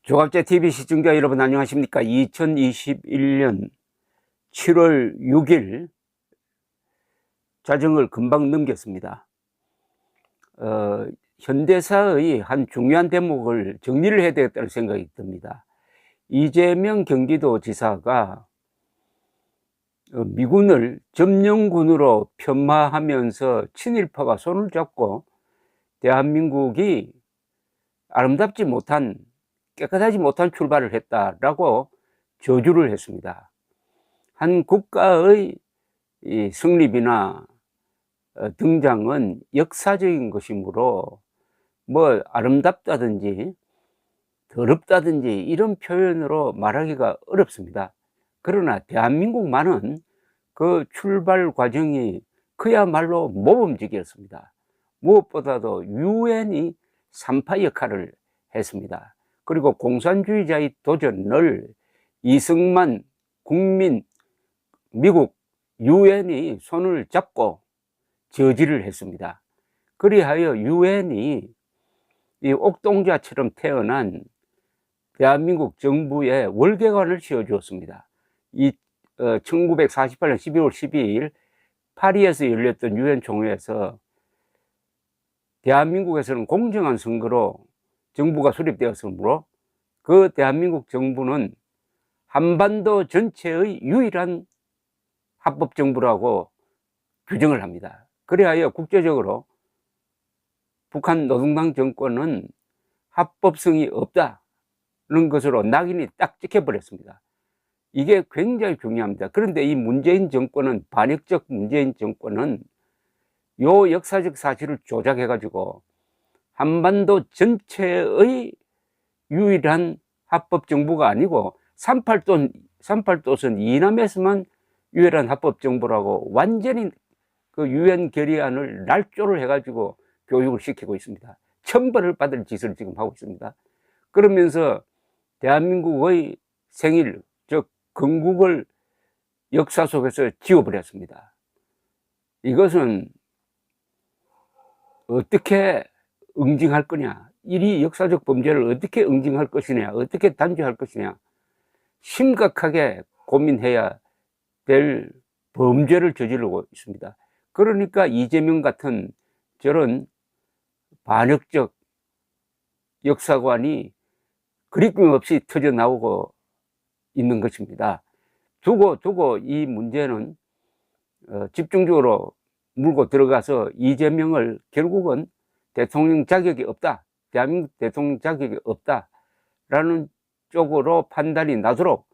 조갑제 TV 시청자 여러분 안녕하십니까? 2021년 7월 6일 자정을 금방 넘겼습니다. 현대사의 한 중요한 대목을 정리를 해야 되겠다는 생각이 듭니다. 이재명 경기도지사가 미군을 점령군으로 폄하하면서 친일파가 손을 잡고 대한민국이 아름답지 못한 깨끗하지 못한 출발을 했다라고 저주를 했습니다. 한 국가의 성립이나 등장은 역사적인 것이므로 뭐 아름답다든지 더럽다든지 이런 표현으로 말하기가 어렵습니다. 그러나 대한민국만은 그 출발 과정이 그야말로 모범적이었습니다. 무엇보다도 유엔이 산파 역할을 했습니다. 그리고 공산주의자의 도전을 이승만 국민 미국 유엔이 손을 잡고 저지를 했습니다. 그리하여 유엔이 이 옥동자처럼 태어난 대한민국 정부에 월계관을 씌워주었습니다. 1948년 12월 12일 파리에서 열렸던 유엔 총회에서 대한민국에서는 공정한 선거로 정부가 수립되었으므로 그 대한민국 정부는 한반도 전체의 유일한 합법정부라고 규정을 합니다. 그리하여 국제적으로 북한 노동당 정권은 합법성이 없다는 것으로 낙인이 딱 찍혀버렸습니다. 이게 굉장히 중요합니다. 그런데 이 문재인 정권은, 반역적 문재인 정권은 요 역사적 사실을 조작해가지고 한반도 전체의 유일한 합법정부가 아니고 38도선 이남에서만 유일한 합법정부라고 완전히 그 유엔 결의안을 날조를 해가지고 교육을 시키고 있습니다. 천벌을 받을 짓을 지금 하고 있습니다. 그러면서 대한민국의 생일, 즉 건국을 역사 속에서 지워버렸습니다. 이것은 어떻게 응징할 거냐, 이 역사적 범죄를 어떻게 응징할 것이냐, 어떻게 단죄할 것이냐, 심각하게 고민해야 될 범죄를 저지르고 있습니다. 그러니까 이재명 같은 저런 반역적 역사관이 그리낌없이 터져 나오고 있는 것입니다. 두고 이 문제는 집중적으로 물고 들어가서 이재명을 결국은 대통령 자격이 없다, 대한민국 대통령 자격이 없다라는 쪽으로 판단이 나도록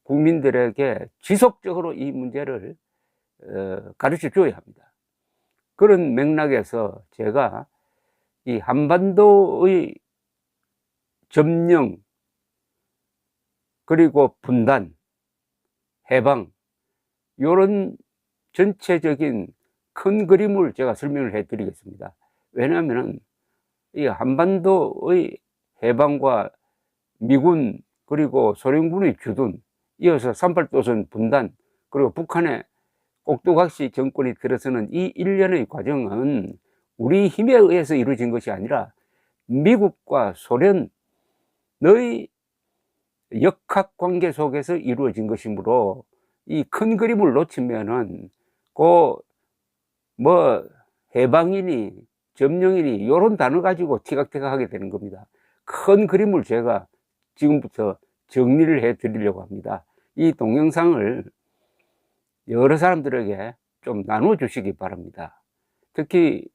국민들에게 지속적으로 이 문제를 가르쳐 줘야 합니다. 그런 맥락에서 제가 이 한반도의 점령 그리고 분단, 해방 이런 전체적인 큰 그림을 제가 설명을 해 드리겠습니다. 왜냐하면 이 한반도의 해방과 미군 그리고 소련군의 주둔, 이어서 38도선 분단, 그리고 북한의 꼭두각시 정권이 들어서는 이 일련의 과정은 우리 힘에 의해서 이루어진 것이 아니라 미국과 소련의 역학관계 속에서 이루어진 것이므로 이 큰 그림을 놓치면은 뭐 해방이니 점령이니 이런 단어 가지고 티각태각하게 되는 겁니다. 큰 그림을 제가 지금부터 정리를 해 드리려고 합니다. 이 동영상을 여러 사람들에게 좀 나눠 주시기 바랍니다. 특히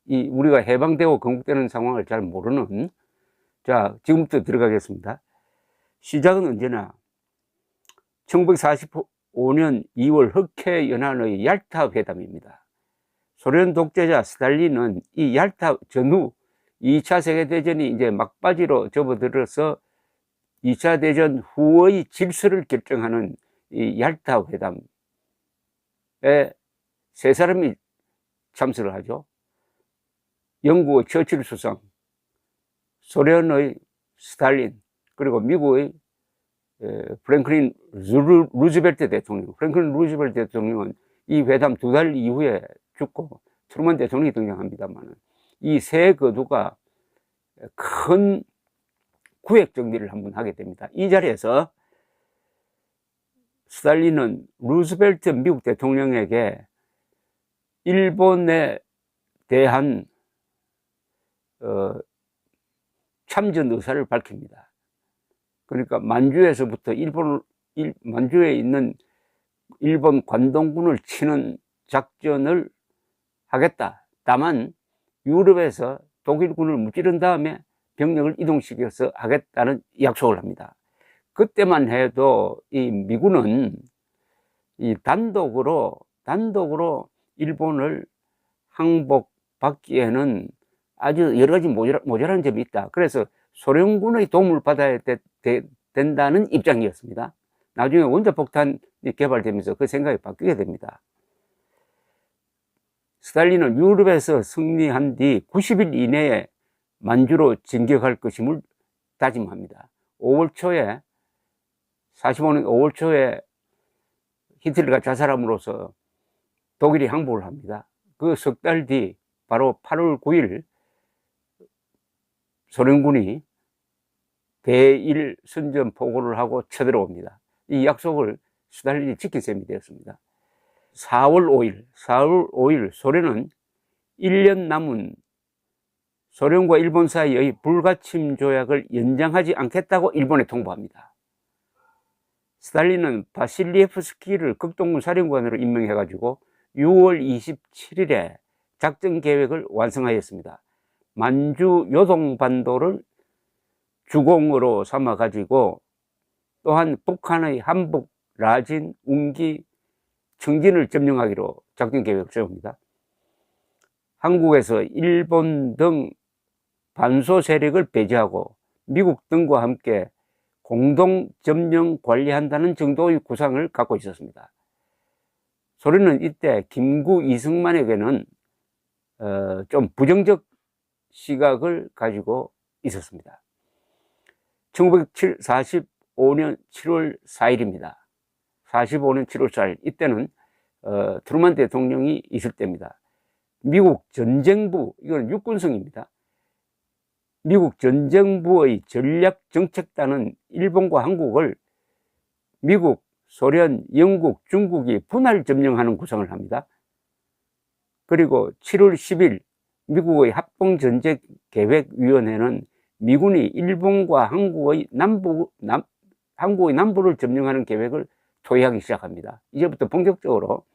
우리가 해방되고 건국되는 상황을 잘 모르는, 자, 지금부터 들어가겠습니다. 시작은 언제나 1945년 2월 흑해 연한의 얄타 회담입니다. 소련 독재자 스탈린은 이 얄타 전후 2차 세계대전이 이제 막바지로 접어들어서 2차 대전 후의 질서를 결정하는 이 얄타 회담에 세 사람이 참석을 하죠. 영국의 처칠 수상, 소련의 스탈린, 그리고 미국의 프랭클린 루즈벨트 대통령. 프랭클린 루즈벨트 대통령은 이 회담 2달 이후에 죽고 트루먼 대통령이 등장합니다만 이 세 거두가 큰 구획 정리를 한번 하게 됩니다. 이 자리에서 스탈린은 루즈벨트 미국 대통령에게 일본에 대한 참전 의사를 밝힙니다. 그러니까 만주에서부터 만주에 있는 일본 관동군을 치는 작전을 하겠다. 다만 유럽에서 독일군을 무찌른 다음에 병력을 이동시켜서 하겠다는 약속을 합니다. 그때만 해도 이 미군은 이 단독으로 일본을 항복받기에는 아주 여러 가지 모자란 점이 있다. 그래서 소련군의 도움을 받아야 된다는 입장이었습니다. 나중에 원자폭탄이 개발되면서 그 생각이 바뀌게 됩니다. 스탈린은 유럽에서 승리한 뒤 90일 이내에 만주로 진격할 것임을 다짐합니다. 5월 초에 45년 5월 초에 히틀러가 자살함으로써 독일이 항복을 합니다. 그 석 달 뒤 바로 8월 9일 소련군이 대일 선전포고를 하고 쳐들어옵니다. 이 약속을 스탈린이 지킨 셈이 되었습니다. 4월 5일 소련은 1년 남은 소련과 일본 사이의 불가침 조약을 연장하지 않겠다고 일본에 통보합니다. 스탈린은 바실리에프스키를 극동군 사령관으로 임명해가지고 6월 27일에 작전 계획을 완성하였습니다. 만주 요동반도를 주공으로 삼아가지고 또한 북한의 함북, 라진, 운기, 청진을 점령하기로 작전 계획을 세웁니다. 한국에서 일본 등 반소 세력을 배제하고 미국 등과 함께 공동 점령 관리한다는 정도의 구상을 갖고 있었습니다. 소련은 이때 김구 이승만에게는 좀 부정적 시각을 가지고 있었습니다. 1945년 7월 4일입니다. 45년 7월 4일 이때는 트루만 대통령이 있을 때입니다. 미국 전쟁부, 이건 육군성입니다. 미국 전쟁부의 전략정책단은 일본과 한국을 미국, 소련, 영국, 중국이 분할 점령하는 구상을 합니다. 그리고 7월 10일 미국의 합동전쟁계획위원회는 미군이 일본과 한국의 남부를 점령하는 계획을 토의하기 시작합니다. 이제부터 본격적으로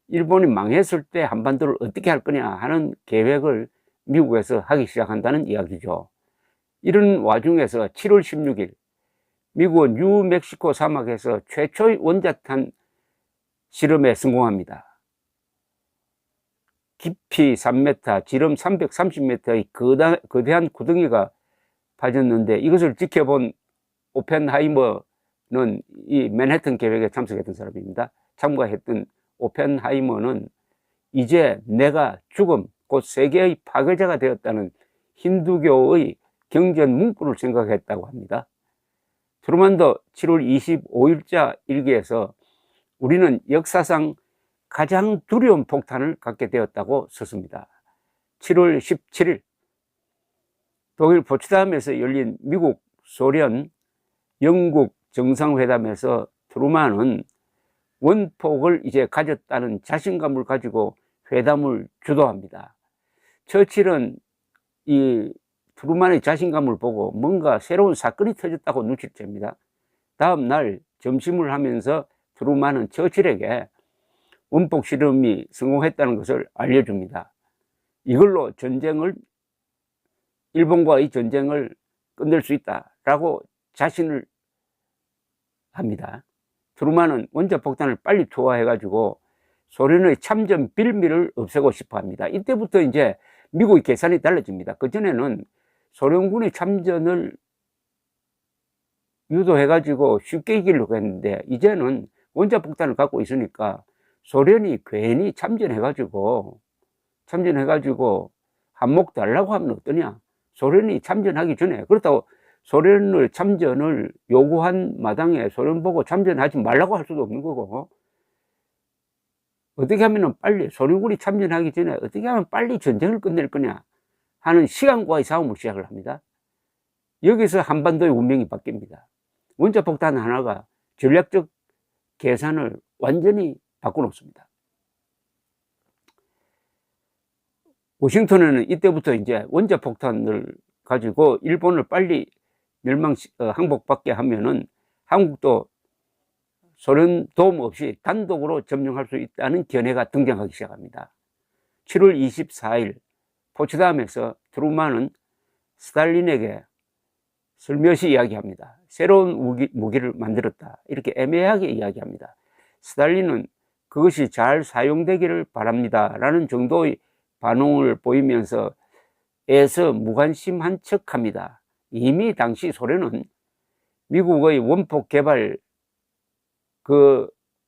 일본이 망했을 때 한반도를 어떻게 할 거냐 하는 계획을 미국에서 하기 시작한다는 이야기죠. 이런 와중에서 7월 16일 미국은 뉴멕시코 사막에서 최초의 원자탄 실험에 성공합니다. 깊이 3m, 지름 330m의 거대한 구덩이가 파졌는데 이것을 지켜본 오펜하이머는 이 맨해튼 계획에 참석했던 사람입니다. 참가했던 오펜하이머는 이제 내가 죽음, 곧 세계의 파괴자가 되었다는 힌두교의 경전 문구를 생각했다고 합니다. 트루만도 7월 25일자 일기에서 우리는 역사상 가장 두려운 폭탄을 갖게 되었다고 썼습니다. 7월 17일 독일 포츠담에서 열린 미국, 소련, 영국 정상회담에서 트루만은 원폭을 이제 가졌다는 자신감을 가지고 회담을 주도합니다. 처칠은 이 트루만의 자신감을 보고 뭔가 새로운 사건이 터졌다고 눈치를 챕니다. 다음 날 점심을 하면서 트루만은 처칠에게 원폭 실험이 성공했다는 것을 알려줍니다. 이걸로 일본과의 전쟁을 끝낼 수 있다라고 자신을 합니다. 트루만은 원자폭탄을 빨리 투하해가지고 소련의 참전 빌미를 없애고 싶어 합니다. 이때부터 이제 미국의 계산이 달라집니다. 그전에는 소련군의 참전을 유도해가지고 쉽게 이기려고 했는데 이제는 원자폭탄을 갖고 있으니까 소련이 괜히 참전해가지고 한몫 달라고 하면 어떠냐. 소련이 참전하기 전에 그렇다고 소련을 참전을 요구한 마당에 소련 보고 참전하지 말라고 할 수도 없는 거고 어떻게 하면 빨리 소련군이 참전하기 전에 어떻게 하면 빨리 전쟁을 끝낼 거냐 하는 시간과의 싸움을 시작을 합니다. 여기서 한반도의 운명이 바뀝니다. 원자폭탄 하나가 전략적 계산을 완전히 바꿔놓습니다. 워싱턴은 이때부터 이제 원자폭탄을 가지고 일본을 빨리 항복받게 하면은 한국도 소련 도움 없이 단독으로 점령할 수 있다는 견해가 등장하기 시작합니다. 7월 24일 포츠담에서 트루만은 스탈린에게 슬며시 이야기합니다. 새로운 무기를 만들었다. 이렇게 애매하게 이야기합니다. 스탈린은 그것이 잘 사용되기를 바랍니다. 라는 정도의 반응을 보이면서 애써 무관심한 척합니다. 이미 당시 소련은 미국의 원폭 개발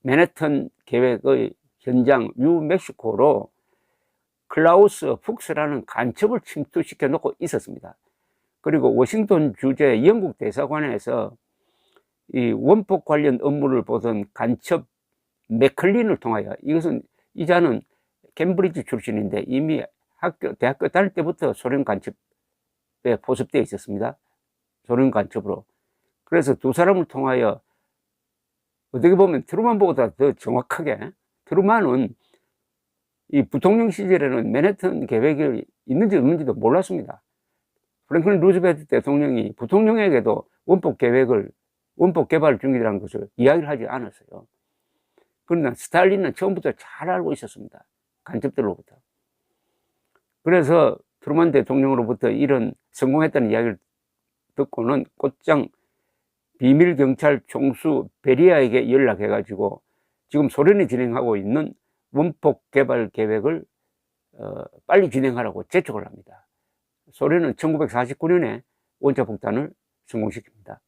맨해튼 계획의 현장 뉴멕시코로 클라우스 푹스라는 간첩을 침투시켜 놓고 있었습니다. 그리고 워싱턴 주재 영국 대사관에서 이 원폭 관련 업무를 보던 간첩 맥클린을 통하여, 이 자는 캠브리지 출신인데 이미 대학교 다닐 때부터 소련 간첩에 포섭되어 있었습니다. 소련 간첩으로. 그래서 두 사람을 통하여 어떻게 보면 트루만보다 더 정확하게, 트루만은 이 부통령 시절에는 맨해튼 계획이 있는지 없는지도 몰랐습니다. 프랭클린 루즈벨트 대통령이 부통령에게도 원폭 개발 중이라는 것을 이야기를 하지 않았어요. 그러나 스탈린은 처음부터 잘 알고 있었습니다. 간첩들로부터. 그래서 트루만 대통령으로부터 이런 성공했다는 이야기를 듣고는 곧장 비밀경찰 총수 베리아에게 연락해가지고 지금 소련이 진행하고 있는 원폭 개발 계획을 빨리 진행하라고 재촉을 합니다. 소련은 1949년에 원자폭탄을 성공시킵니다.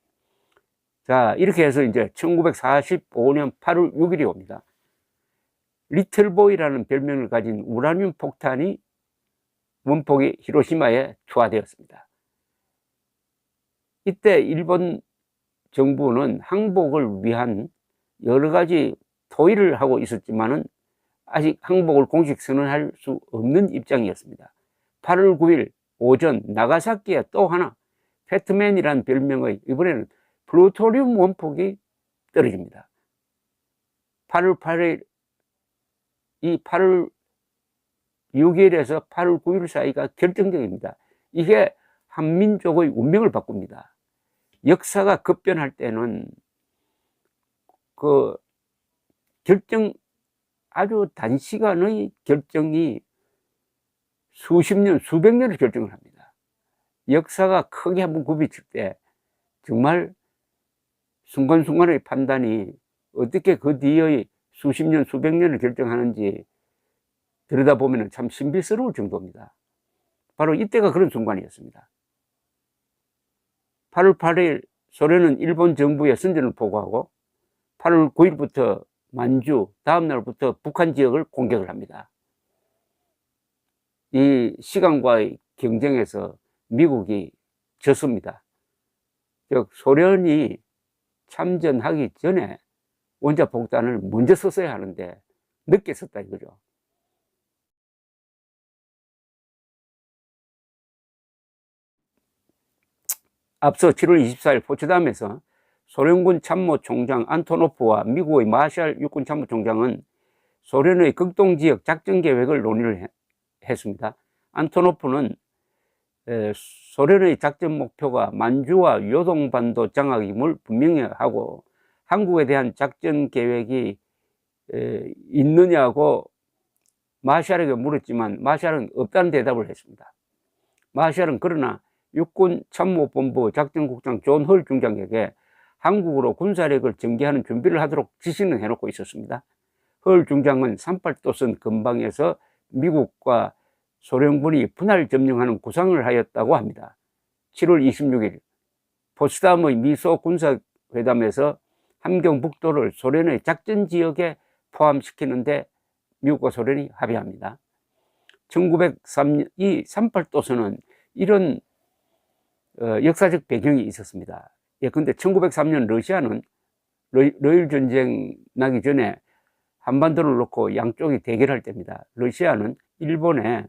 자, 이렇게 해서 이제 1945년 8월 6일이 옵니다. 리틀보이라는 별명을 가진 우라늄 폭탄이 원폭이 히로시마에 투하되었습니다. 이때 일본 정부는 항복을 위한 여러 가지 토의를 하고 있었지만은 아직 항복을 공식 선언할 수 없는 입장이었습니다. 8월 9일 오전 나가사키에 또 하나 패트맨이라는 별명의 이번에는 플루토늄 원폭이 떨어집니다. 8월 8일, 이 8월 6일에서 8월 9일 사이가 결정적입니다. 이게 한민족의 운명을 바꿉니다. 역사가 급변할 때는 아주 단시간의 결정이 수십 년, 수백 년을 결정을 합니다. 역사가 크게 한번 굽이칠 때 정말 순간순간의 판단이 어떻게 그 뒤의 수십 년, 수백 년을 결정하는지 들여다보면 참 신비스러울 정도입니다. 바로 이때가 그런 순간이었습니다. 8월 8일 소련은 일본 정부의 선전을 보고하고 8월 9일부터 만주, 다음 날부터 북한 지역을 공격을 합니다. 이 시간과의 경쟁에서 미국이 졌습니다. 즉 소련이 참전하기 전에 원자폭탄을 먼저 썼어야 하는데 늦게 썼다 이거죠. 앞서 7월 24일 포츠담에서 소련군 참모총장 안토노프와 미국의 마샬 육군 참모총장은 소련의 극동지역 작전 계획을 논의를 했습니다. 안토노프는 소련의 작전 목표가 만주와 요동반도 장악임을 분명히 하고 한국에 대한 작전 계획이 있느냐고 마샬에게 물었지만 마샬은 없다는 대답을 했습니다. 마샬은 그러나 육군 참모본부 작전국장 존 헐 중장에게 한국으로 군사력을 전개하는 준비를 하도록 지시는 해놓고 있었습니다. 헐 중장은 38도선 근방에서 미국과 소련군이 분할 점령하는 구상을 하였다고 합니다. 7월 26일 포츠담의 미소 군사회담에서 함경북도를 소련의 작전 지역에 포함시키는데 미국과 소련이 합의합니다. 1903년 이 38도선은 이런 역사적 배경이 있었습니다. 근데 1903년 러시아는 러일 전쟁 나기 전에 한반도를 놓고 양쪽이 대결할 때입니다. 러시아는 일본에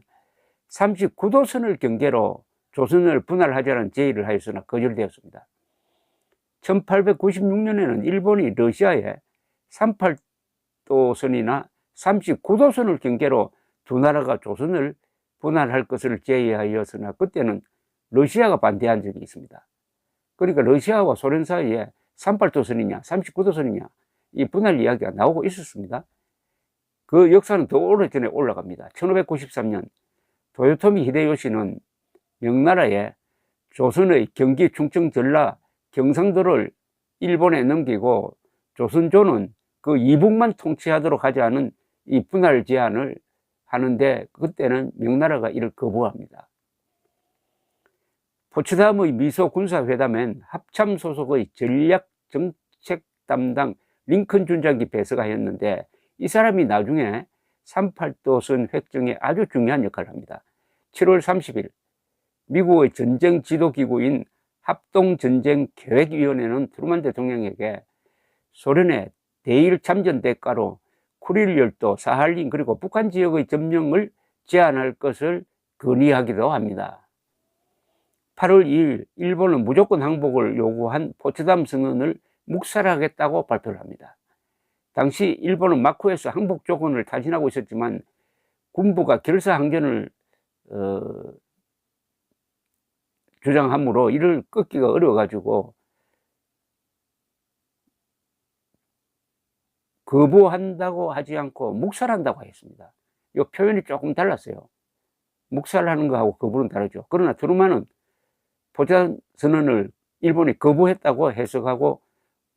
39도선을 경계로 조선을 분할하자는 제의를 하였으나 거절되었습니다. 1896년에는 일본이 러시아에 38도선이나 39도선을 경계로 두 나라가 조선을 분할할 것을 제의하였으나 그때는 러시아가 반대한 적이 있습니다. 그러니까 러시아와 소련 사이에 38도선이냐 39도선이냐 이 분할 이야기가 나오고 있었습니다. 그 역사는 더 오래전에 올라갑니다. 1593년 도요토미 히데요시는 명나라에 조선의 경기, 충청, 전라, 경상도를 일본에 넘기고 조선조는 그 이북만 통치하도록 하자는 이 분할 제안을 하는데 그때는 명나라가 이를 거부합니다. 포츠담의 미소 군사회담엔 합참 소속의 전략 정책 담당 링컨 준장이 배석하였는데 이 사람이 나중에 38도선 획정에 아주 중요한 역할을 합니다. 7월 30일 미국의 전쟁 지도기구인 합동전쟁계획위원회는 트루만 대통령에게 소련의 대일 참전 대가로 쿠릴 열도, 사할린 그리고 북한 지역의 점령을 제한할 것을 건의하기도 합니다. 8월 2일 일본은 무조건 항복을 요구한 포츠담 선언을 묵살하겠다고 발표를 합니다. 당시 일본은 마쿠에서 항복 조건을 타진하고 있었지만 군부가 결사항전을 주장하므로 이를 끊기가 어려워가지고 거부한다고 하지 않고 묵살한다고 했습니다. 이 표현이 조금 달랐어요. 묵살하는 거하고 거부는 다르죠. 그러나 트루만은 포츠담 선언을 일본이 거부했다고 해석하고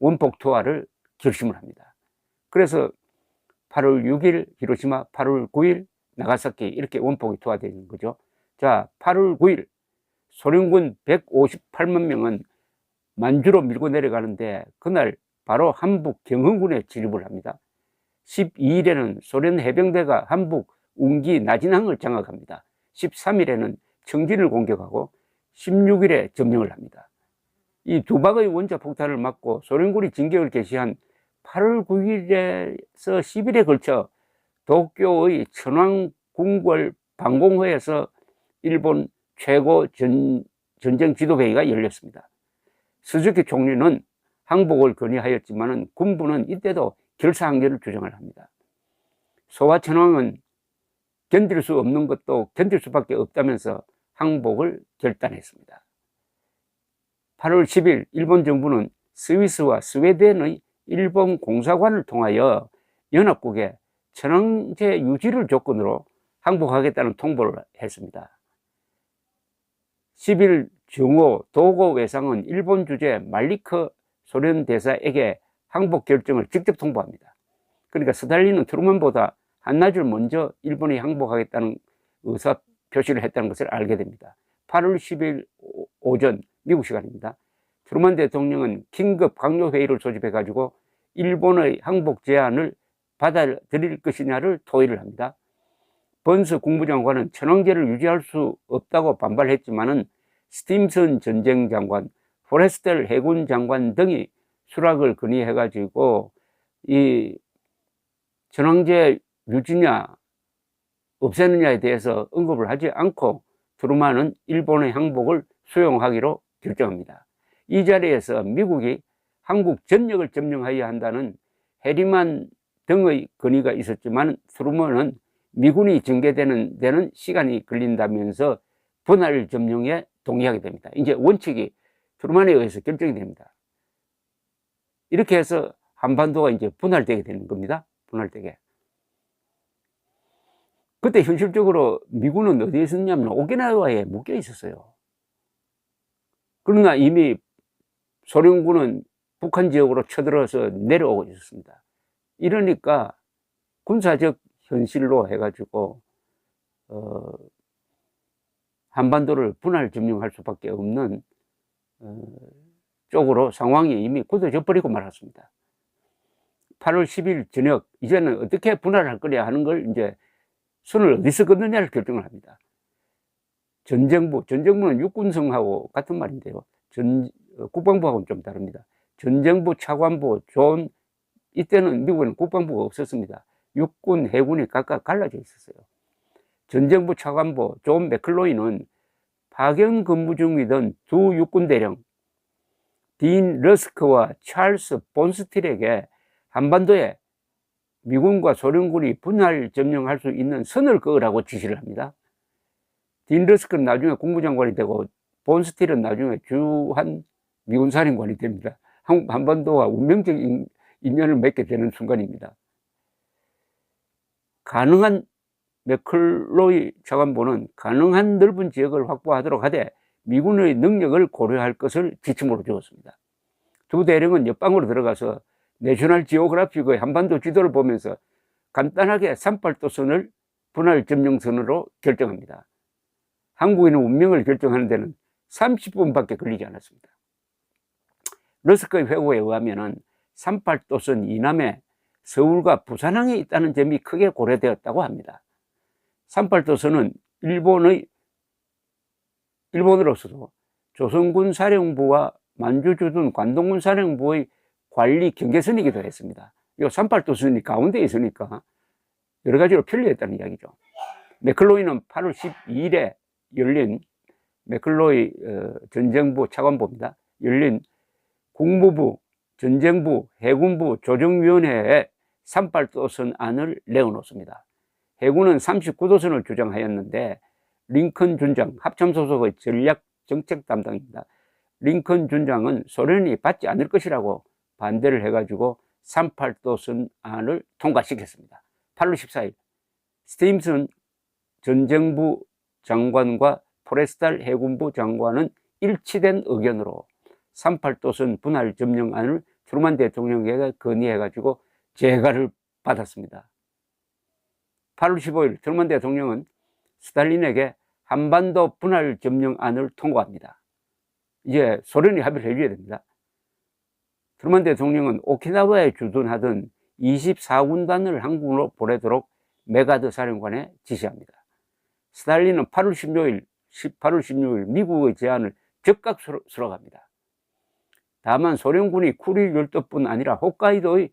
원폭 투하를 결심을 합니다. 그래서 8월 6일 히로시마, 8월 9일 나가사키 이렇게 원폭이 투하되는 거죠. 자, 8월 9일 소련군 158만 명은 만주로 밀고 내려가는데 그날 바로 한북 경흥군에 진입을 합니다. 12일에는 소련 해병대가 한북 운기 나진항을 장악합니다. 13일에는 청진을 공격하고 16일에 점령을 합니다. 이 두 방의 원자 폭탄을 맞고 소련군이 진격을 개시한 8월 9일에서 10일에 걸쳐 도쿄의 천황궁궐 방공호에서 일본 최고 전쟁 지도회의가 열렸습니다. 스즈키 총리는 항복을 건의하였지만 군부는 이때도 결사항전을 주장을 합니다. 소와 천황은 견딜 수 없는 것도 견딜 수밖에 없다면서 항복을 결단했습니다. 8월 10일 일본 정부는 스위스와 스웨덴의 일본 공사관을 통하여 연합국에 천황제 유지를 조건으로 항복하겠다는 통보를 했습니다. 10일 정오 도고 외상은 일본 주재 말리크 소련 대사에게 항복 결정을 직접 통보합니다. 그러니까 스탈린은 트루만보다 한나절 먼저 일본이 항복하겠다는 의사 표시를 했다는 것을 알게 됩니다. 8월 10일 오전 미국 시간입니다. 트루만 대통령은 긴급 강요회의를 소집해가지고 일본의 항복 제안을 받아들일 것이냐를 토의를 합니다. 번스 국무장관은 천황제를 유지할 수 없다고 반발했지만은 스팀슨 전쟁장관, 포레스텔 해군 장관 등이 수락을 건의해가지고 이 천황제 유지냐 없애느냐에 대해서 언급을 하지 않고 트루만은 일본의 항복을 수용하기로 결정합니다. 이 자리에서 미국이 한국 전역을 점령하여야 한다는 해리만 등의 건의가 있었지만 트루먼은 미군이 전개되는 데는 시간이 걸린다면서 분할 점령에 동의하게 됩니다. 이제 원칙이 트루먼에 의해서 결정이 됩니다. 이렇게 해서 한반도가 이제 분할되게 되는 겁니다. 분할되게. 그때 현실적으로 미군은 어디에 있었냐면 오키나와에 묶여 있었어요. 그러나 이미 소련군은 북한 지역으로 쳐들어서 내려오고 있었습니다. 이러니까 군사적 현실로 해가지고 한반도를 분할 점령할 수밖에 없는 쪽으로 상황이 이미 굳어져 버리고 말았습니다. 8월 10일 저녁 이제는 어떻게 분할할 거냐 하는 걸 이제 선을 어디서 긋느냐를 결정을 합니다. 전쟁부는 육군성하고 같은 말인데요. 국방부하고는 좀 다릅니다. 전쟁부, 차관부, 이때는 미국에는 국방부가 없었습니다. 육군, 해군이 각각 갈라져 있었어요. 전쟁부 차관부 존 맥클로이는 파견 근무 중이던 두 육군대령 딘 러스크와 찰스 본스틸에게 한반도에 미군과 소련군이 분할 점령할 수 있는 선을 그으라고 지시를 합니다. 딘 러스크는 나중에 국무장관이 되고 본스틸은 나중에 주한 미군 사령관이 됩니다. 한반도와 운명적인 인연을 맺게 되는 순간입니다. 가능한 맥클로이 차관보는 가능한 넓은 지역을 확보하도록 하되 미군의 능력을 고려할 것을 지침으로 주었습니다. 두 대령은 옆방으로 들어가서 내셔널 지오그래픽의 한반도 지도를 보면서 간단하게 38도선을 분할 점령선으로 결정합니다. 한국인의 운명을 결정하는 데는 30분밖에 걸리지 않았습니다. 러스크의 회고에 의하면 38도선 이남에 서울과 부산항에 있다는 점이 크게 고려되었다고 합니다. 38도선은 일본으로서도 조선군 사령부와 만주주둔 관동군 사령부의 관리 경계선이기도 했습니다. 이 38도선이 가운데 있으니까 여러 가지로 편리했다는 이야기죠. 맥클로이는 8월 12일에 열린 맥클로이 전쟁부 차관보입니다. 열린 국무부, 전쟁부, 해군부 조정위원회에 38도선 안을 내어놓습니다. 해군은 39도선을 주장하였는데 링컨 준장, 합참소속의 전략정책 담당입니다. 링컨 준장은 소련이 받지 않을 것이라고 반대를 해가지고 38도선 안을 통과시켰습니다. 8월 14일 스팀슨 전쟁부 장관과 포레스탈 해군부 장관은 일치된 의견으로 38도선 분할 점령안을 트루만 대통령에게 건의해가지고 재가를 받았습니다. 8월 15일 트루만 대통령은 스탈린에게 한반도 분할 점령안을 통과합니다. 이제 소련이 합의를 해줘야 됩니다. 트루만 대통령은 오키나와에 주둔하던 24군단을 한국으로 보내도록 메가드 사령관에 지시합니다. 스탈린은 8월 16일 미국의 제안을 즉각 수락합니다. 다만 소련군이 쿠릴 열도뿐 아니라 홋카이도의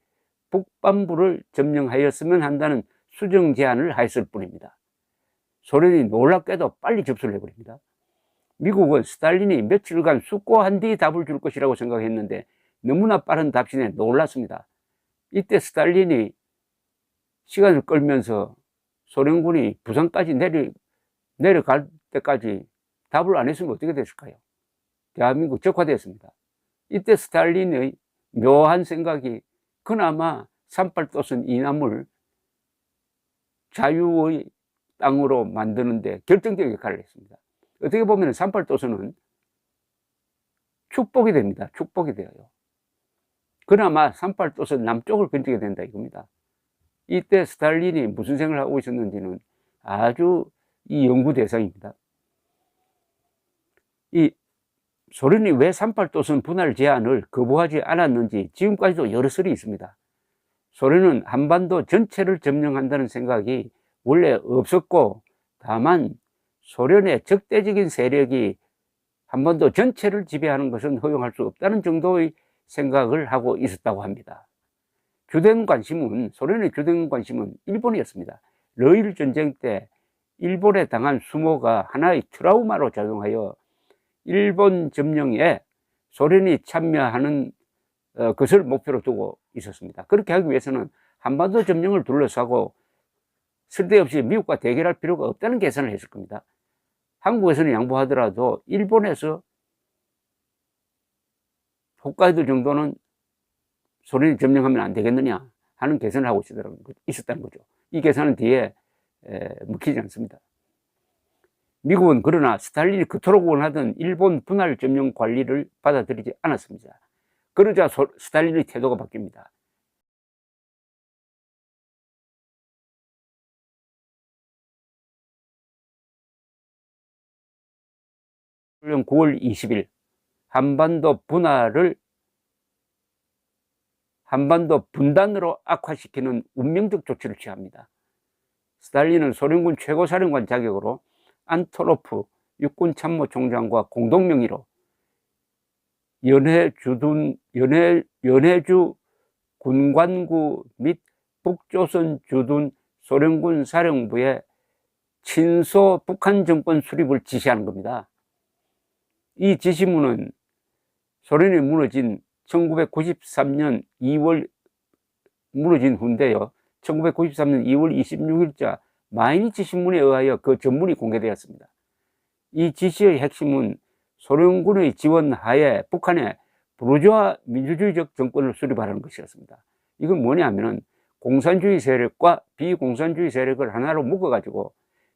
북반부를 점령하였으면 한다는 수정 제안을 하였을 뿐입니다. 소련이 놀랍게도 빨리 접수를 해버립니다. 미국은 스탈린이 며칠간 숙고한 뒤 답을 줄 것이라고 생각했는데 너무나 빠른 답신에 놀랐습니다. 이때 스탈린이 시간을 끌면서 소련군이 부산까지 내려갈 때까지 답을 안 했으면 어떻게 됐을까요? 대한민국 적화되었습니다. 이때 스탈린의 묘한 생각이 그나마 38도선 이남을 자유의 땅으로 만드는데 결정적인 역할을 했습니다. 어떻게 보면 38도선은 축복이 됩니다. 축복이 되어요. 그나마 38도선 남쪽을 건지게 된다 이겁니다. 이때 스탈린이 무슨 생각을 하고 있었는지는 아주 이 연구 대상입니다. 이 소련이 왜 38도선 분할 제안을 거부하지 않았는지 지금까지도 여러 설이 있습니다. 소련은 한반도 전체를 점령한다는 생각이 원래 없었고 다만 소련의 적대적인 세력이 한반도 전체를 지배하는 것은 허용할 수 없다는 정도의 생각을 하고 있었다고 합니다. 소련의 주된 관심은 일본이었습니다. 러일 전쟁 때 일본에 당한 수모가 하나의 트라우마로 작용하여 일본 점령에 소련이 참여하는 것을 목표로 두고 있었습니다. 그렇게 하기 위해서는 한반도 점령을 둘러싸고 쓸데없이 미국과 대결할 필요가 없다는 계산을 했을 겁니다. 한국에서는 양보하더라도 일본에서 홋카이도 정도는 소련이 점령하면 안 되겠느냐 하는 계산을 하고 있었다는 거죠. 이 계산은 뒤에 먹히지 않습니다. 미국은 그러나 스탈린이 그토록 원하던 일본 분할 점령 관리를 받아들이지 않았습니다. 그러자 스탈린의 태도가 바뀝니다. 9월 20일 한반도 분단으로 악화시키는 운명적 조치를 취합니다. 스탈린은 소련군 최고사령관 자격으로 안토노프 육군참모총장과 공동명의로 연해주 군관구 및 북조선 주둔 소련군 사령부에 친소 북한 정권 수립을 지시하는 겁니다. 이 지시문은 소련이 무너진 1993년 2월 무너진 후인데요. 1993년 2월 26일자 마이니치 신문에 의하여 그 전문이 공개되었습니다. 이 지시의 핵심은 소련군의 지원하에 북한의 부르주아 민주주의적 정권을 수립하라는 것이었습니다. 이건 뭐냐면은 공산주의 세력과 비공산주의 세력을 하나로 묶어가지고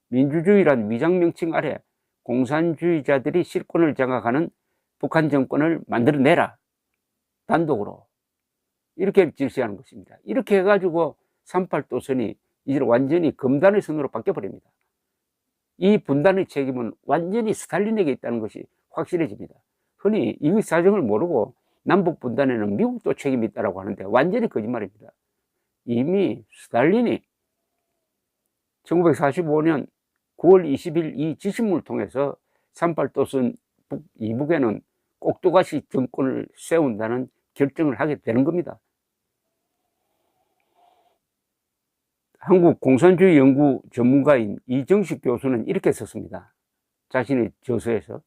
민주주의란 위장 명칭 아래 공산주의자들이 실권을 장악하는 북한 정권을 만들어내라. 단독으로. 이렇게 지시하는 것입니다. 이렇게 해가지고 38도선이 이제 완전히 금단의 선으로 바뀌어버립니다. 이 분단의 책임은 완전히 스탈린에게 있다는 것이 확실해집니다. 흔히 이 사정을 모르고 남북 분단에는 미국도 책임이 있다고 하는데 완전히 거짓말입니다. 이미 스탈린이 1945년 9월 20일 이 지시문을 통해서 38도선 이북에는 꼭두가시 정권을 세운다는 결정을 하게 되는 겁니다. 한국 공산주의 연구 전문가인 이정식 교수는 이렇게 썼습니다. 자신의 저서에서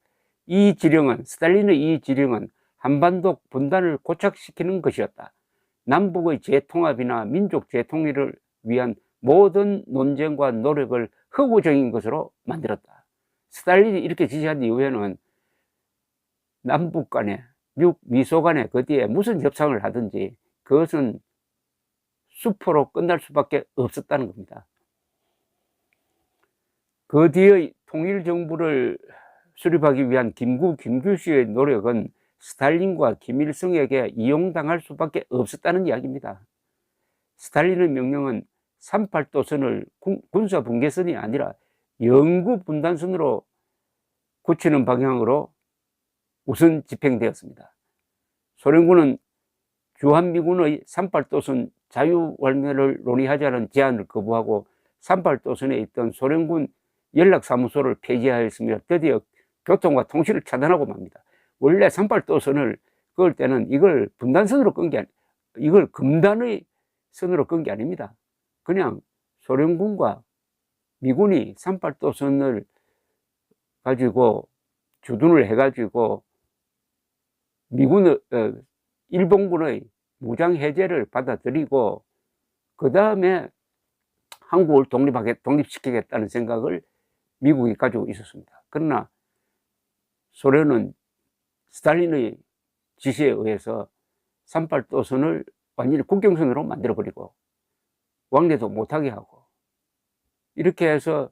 스탈린의 이 지령은 한반도 분단을 고착시키는 것이었다. 남북의 재통합이나 민족 재통일을 위한 모든 논쟁과 노력을 허구적인 것으로 만들었다. 스탈린이 이렇게 지시한 이후에는 남북 간에 미소 간에 그 뒤에 무슨 협상을 하든지 그것은 수포로 끝날 수밖에 없었다는 겁니다. 그 뒤의 통일정부를 수립하기 위한 김규시의 노력은 스탈린과 김일성에게 이용당할 수밖에 없었다는 이야기입니다. 스탈린의 명령은 38도선을 군사분계선이 아니라 영구분단선으로 굳히는 방향으로 우선 집행되었습니다. 소련군은 주한미군의 38도선 자유왈멸을 논의하자는 제안을 거부하고 38도선에 있던 소련군 연락사무소를 폐지하였으며 드디어 교통과 통신을 차단하고 맙니다. 원래 38도선을 그을 때는 이걸 분단선으로 끈 게 이걸 금단의 선으로 끈 게 아닙니다. 그냥 소련군과 미군이 38도선을 가지고 주둔을 해가지고 일본군의 무장 해제를 받아들이고 그 다음에 한국을 독립시키겠다는 생각을 미국이 가지고 있었습니다. 그러나 소련은 스탈린의 지시에 의해서 38도선을 완전히 국경선으로 만들어버리고 왕래도 못하게 하고 이렇게 해서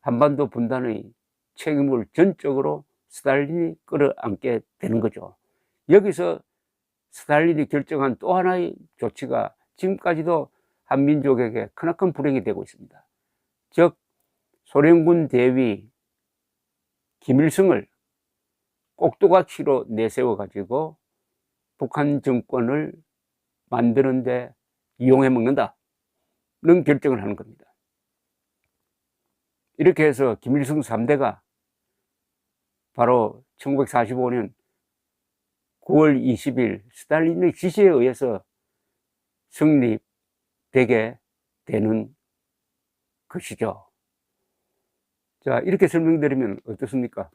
한반도 분단의 책임을 전적으로 스탈린이 끌어안게 되는 거죠. 여기서 스탈린이 결정한 또 하나의 조치가 지금까지도 한민족에게 크나큰 불행이 되고 있습니다. 즉 소련군 대위 김일성을 꼭두가치로 내세워 가지고 북한 정권을 만드는 데 이용해 먹는다는 결정을 하는 겁니다. 이렇게 해서 김일성 3대가 바로 1945년 9월 20일 스탈린의 지시에 의해서 성립되게 되는 것이죠. 자, 이렇게 설명드리면 어떻습니까?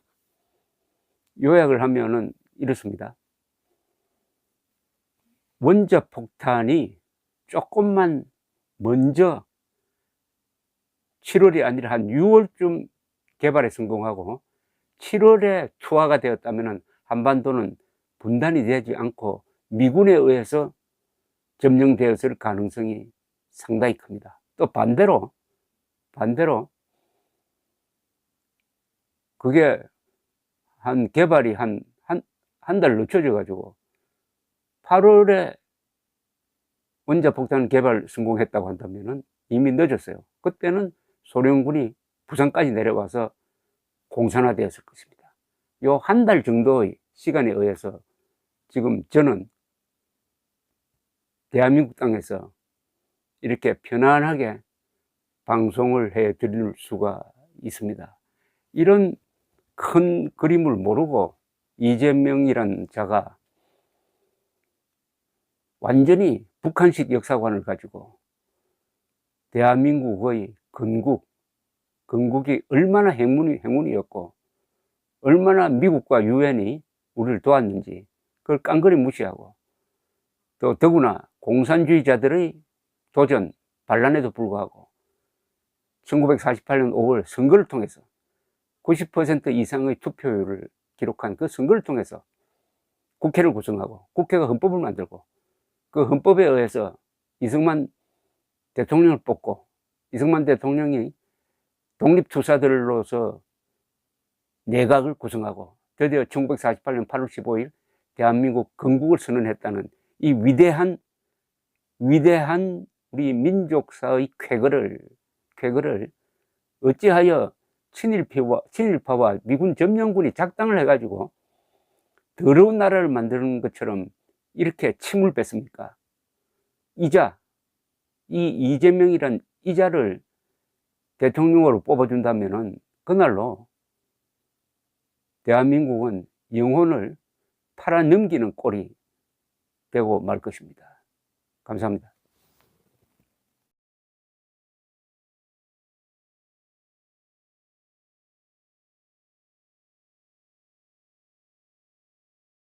요약을 하면은 이렇습니다. 원자폭탄이 조금만 먼저 7월이 아니라 한 6월쯤 개발에 성공하고 7월에 투하가 되었다면 한반도는 분단이 되지 않고 미군에 의해서 점령되었을 가능성이 상당히 큽니다. 또 반대로 그게 개발이 한 달 늦춰져 가지고 8월에 원자폭탄 개발 성공했다고 한다면은 이미 늦었어요. 그때는 소련군이 부산까지 내려와서 공산화되었을 것입니다. 요 한 달 정도의 시간에 의해서 지금 저는 대한민국 땅에서 이렇게 편안하게 방송을 해 드릴 수가 있습니다. 이런 큰 그림을 모르고 이재명이란 자가 완전히 북한식 역사관을 가지고 대한민국의 건국이 얼마나 행운이었고 얼마나 미국과 유엔이 우리를 도왔는지 그걸 깡그리 무시하고, 또 더구나 공산주의자들의 도전, 반란에도 불구하고 1948년 5월 선거를 통해서 90% 이상의 투표율을 기록한 그 선거를 통해서 국회를 구성하고 국회가 헌법을 만들고 그 헌법에 의해서 이승만 대통령을 뽑고 이승만 대통령이 독립투사들로서 내각을 구성하고 드디어 1948년 8월 15일 대한민국 건국을 선언했다는 이 위대한 우리 민족사의 쾌거를 어찌하여 친일파와 미군 점령군이 작당을 해가지고 더러운 나라를 만드는 것처럼 이렇게 침을 뱉습니까? 이 이재명이란 이자를 대통령으로 뽑아준다면은 그날로 대한민국은 영혼을 팔아넘기는 꼴이 되고 말 것입니다. 감사합니다.